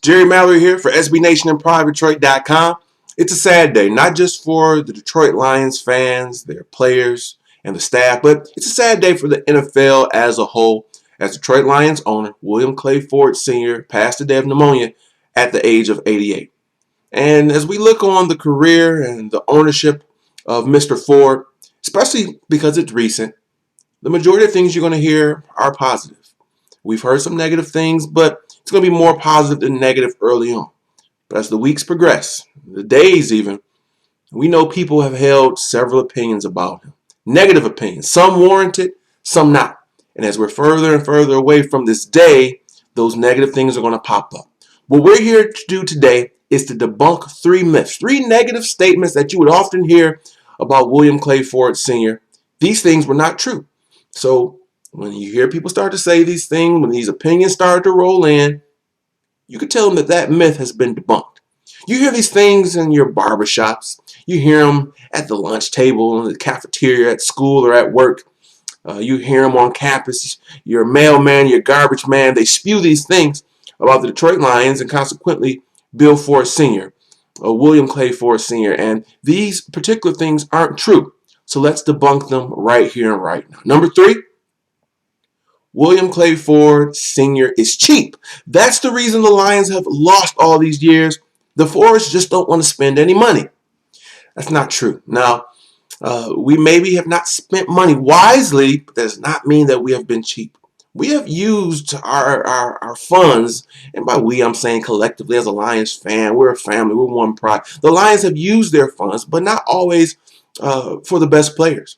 Jerry Mallory here for SB Nation and PrivateDetroit.com. It's a sad day, not just for the Detroit Lions fans, their players, and the staff, but it's a sad day for the NFL as a whole, as Detroit Lions owner William Clay Ford Sr. passed a day of pneumonia at the age of 88. And as we look on the career and the ownership of Mr. Ford, especially because it's recent, the majority of things you're going to hear are positive. We've heard some negative things, but it's going to be more positive than negative early on. But as the weeks progress, the days even, we know people have held several opinions about him. Negative opinions, some warranted, some not. And as we're further and further away from this day, those negative things are going to pop up. What we're here to do today is to debunk three myths, three negative statements that you would often hear about William Clay Ford Sr. These things were not true. So when you hear people start to say these things, when these opinions start to roll in, you can tell them that that myth has been debunked. You hear these things in your barbershops. You hear them at the lunch table, in the cafeteria, at school, or at work. You hear them on campus. Your mailman, your garbage man, they spew these things about the Detroit Lions and consequently Bill Ford Sr., William Clay Ford Sr., and these particular things aren't true. So let's debunk them right here and right now. Number 3, William Clay Ford Sr. is cheap. That's the reason the Lions have lost all these years. The Fords just don't want to spend any money. That's not true. Now, we maybe have not spent money wisely, but that does not mean that we have been cheap. We have used our funds, and by we, I'm saying collectively as a Lions fan. We're a family. We're one pride. The Lions have used their funds, but not always for the best players.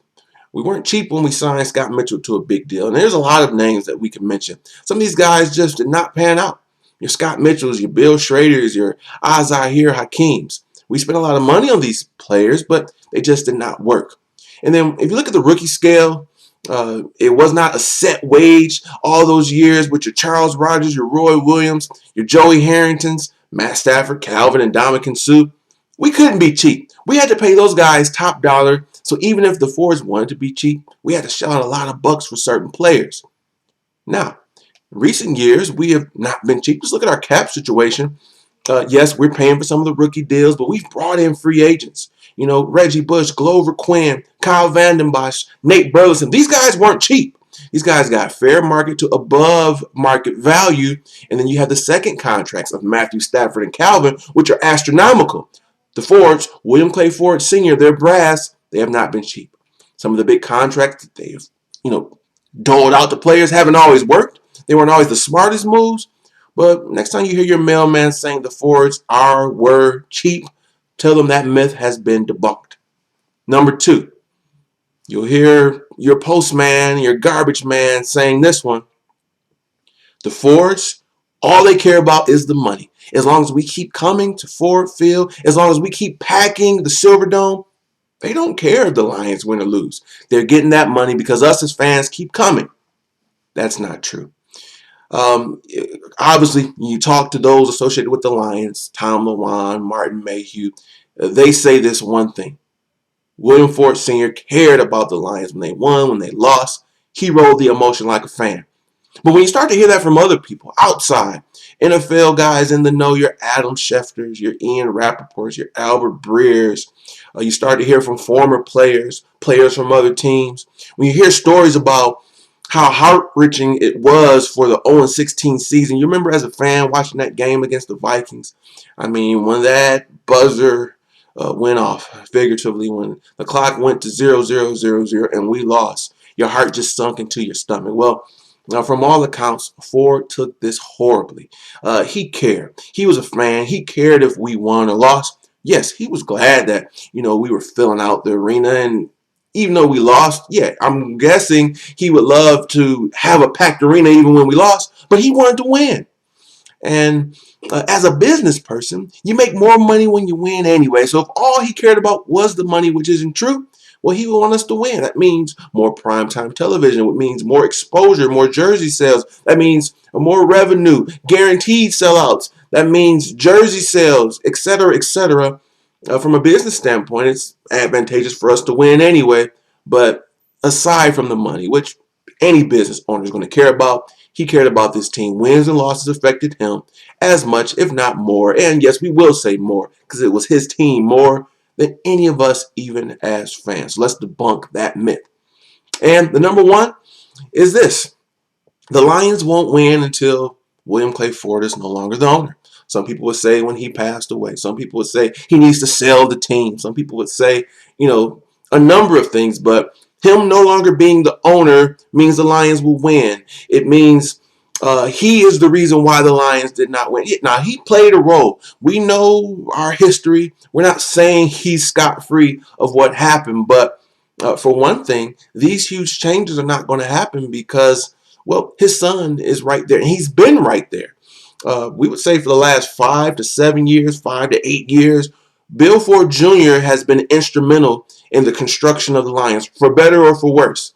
We weren't cheap when we signed Scott Mitchell to a big deal. And there's a lot of names that we can mention. Some of these guys just did not pan out. Your Scott Mitchells, your Bill Schraders, your Azahir Hakeems. We spent a lot of money on these players, but they just did not work. And then if you look at the rookie scale, it was not a set wage all those years with your Charles Rogers, your Roy Williams, your Joey Harringtons, Matt Stafford, Calvin, and Ndamukong Suh. We couldn't be cheap. We had to pay those guys top dollar. So even if the Fords wanted to be cheap, we had to shell out a lot of bucks for certain players. Now, in recent years, we have not been cheap. Just look at our cap situation. Yes, we're paying for some of the rookie deals, but we've brought in free agents. You know, Reggie Bush, Glover Quinn, Kyle Vanden Bosch, Nate Burleson. These guys weren't cheap. These guys got fair market to above market value. And then you have the second contracts of Matthew Stafford and Calvin, which are astronomical. The Fords, William Clay Ford Sr., their brass, they have not been cheap. Some of the big contracts that they've, doled out to players haven't always worked. They weren't always the smartest moves. But next time you hear your mailman saying the Fords were cheap, tell them that myth has been debunked. Number 2, you'll hear your postman, your garbage man saying this one. The Fords, all they care about is the money. As long as we keep coming to Ford Field, as long as we keep packing the Silverdome, they don't care if the Lions win or lose. They're getting that money because us as fans keep coming. That's not true. Obviously, you talk to those associated with the Lions, Tom Lewan, Martin Mayhew, they say this one thing. William Ford Sr. cared about the Lions when they won, when they lost. He rode the emotion like a fan. But when you start to hear that from other people outside, NFL guys in the know, your Adam Schefters, your Ian Rappaports, your Albert Breers, you start to hear from former players from other teams. When you hear stories about how heart-wrenching it was for the 0-16 season, you remember as a fan watching that game against the Vikings? I mean, when that buzzer went off, figuratively, when the clock went to 0-0-0-0 and we lost, your heart just sunk into your stomach. Well, now, from all accounts, Ford took this horribly. He cared. He was a fan. He cared if we won or lost. Yes, he was glad that, we were filling out the arena. And even though we lost, yeah, I'm guessing he would love to have a packed arena even when we lost. But he wanted to win. And as a business person, you make more money when you win anyway. So if all he cared about was the money, which isn't true, well, he would want us to win. That means more primetime television. It means more exposure, more jersey sales. That means more revenue, guaranteed sellouts. That means jersey sales, etc., etc. From a business standpoint, it's advantageous for us to win anyway. But aside from the money, which any business owner is going to care about, He cared about this team. Wins and losses affected him as much, if not more. And yes, we will say more because it was his team more than any of us, even as fans. So let's debunk that myth. And the number one is this. The Lions won't win until William Clay Ford is no longer the owner. Some people would say when he passed away. Some people would say he needs to sell the team. Some people would say, a number of things. But him no longer being the owner means the Lions will win. It means he is the reason why the Lions did not win. Now, he played a role. We know our history. We're not saying he's scot-free of what happened. But for one thing, these huge changes are not going to happen because his son is right there, and he's been right there. We would say for the last 5 to 7 years, 5 to 8 years, Bill Ford Jr. has been instrumental in the construction of the Lions, for better or for worse.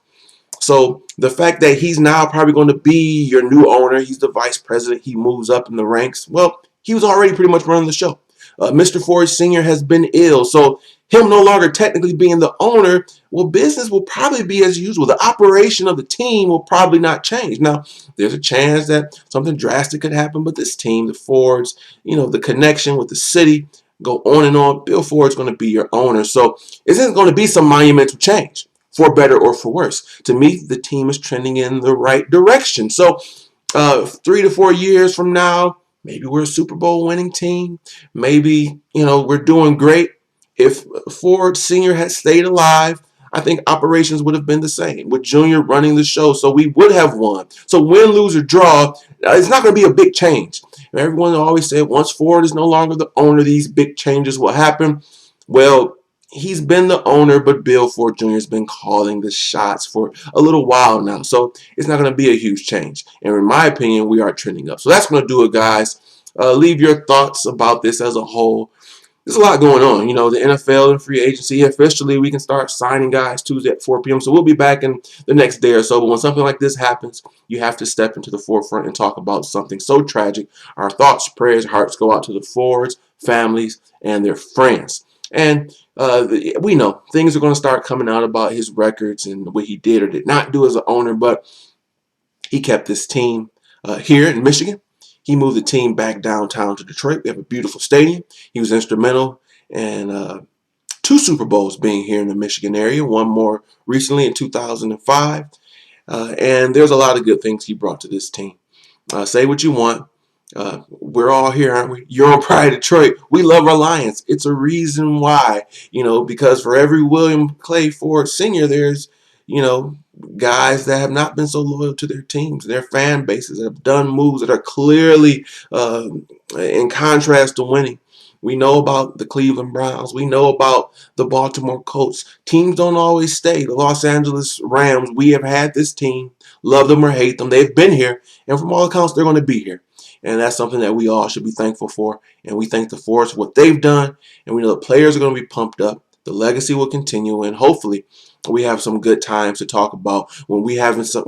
So the fact that he's now probably going to be your new owner, he's the vice president, he moves up in the ranks. Well, he was already pretty much running the show. Mr. Ford Sr. has been ill, so him no longer technically being the owner, business will probably be as usual. The operation of the team will probably not change. Now, there's a chance that something drastic could happen, but this team, the Fords, the connection with the city, go on and on. Bill Ford's going to be your owner, so it isn't going to be some monumental change, for better or for worse. To me, the team is trending in the right direction. So 3 to 4 years from now, maybe we're a Super Bowl winning team. Maybe, we're doing great. If Ford Sr. had stayed alive, I think operations would have been the same with Junior running the show. So we would have won. So win, lose, or draw, it's not going to be a big change. Everyone always said once Ford is no longer the owner, these big changes will happen. Well, he's been the owner, but Bill Ford Jr. has been calling the shots for a little while now. So it's not going to be a huge change. And in my opinion, we are trending up. So that's going to do it, guys. Leave your thoughts about this as a whole. There's a lot going on. The NFL and free agency. Officially, we can start signing guys Tuesday at 4 p.m. So we'll be back in the next day or so. But when something like this happens, you have to step into the forefront and talk about something so tragic. Our thoughts, prayers, hearts go out to the Fords, families, and their friends. And we know things are going to start coming out about his records and what he did or did not do as an owner, but he kept this team here in Michigan. He moved the team back downtown to Detroit. We have a beautiful stadium. He was instrumental in 2 Super Bowls being here in the Michigan area, one more recently in 2005. And there's a lot of good things he brought to this team. Say what you want. We're all here, aren't we? You're on Pride Detroit. We love our Lions. It's a reason why, because for every William Clay Ford Sr., there's, guys that have not been so loyal to their teams, their fan bases, that have done moves that are clearly in contrast to winning. We know about the Cleveland Browns. We know about the Baltimore Colts. Teams don't always stay. The Los Angeles Rams, we have had this team. Love them or hate them. They've been here. And from all accounts, they're going to be here. And that's something that we all should be thankful for. And we thank the Fords for what they've done. And we know the players are going to be pumped up. The legacy will continue. And hopefully we have some good times to talk about when we're having some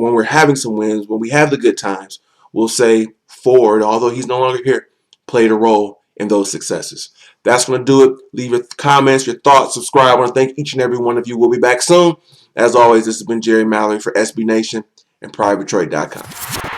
wins, when we have the good times. We'll say Ford, although he's no longer here, played a role in those successes. That's going to do it. Leave your comments, your thoughts, subscribe. I want to thank each and every one of you. We'll be back soon. As always, this has been Jerry Mallory for SB Nation and PrivateTrade.com.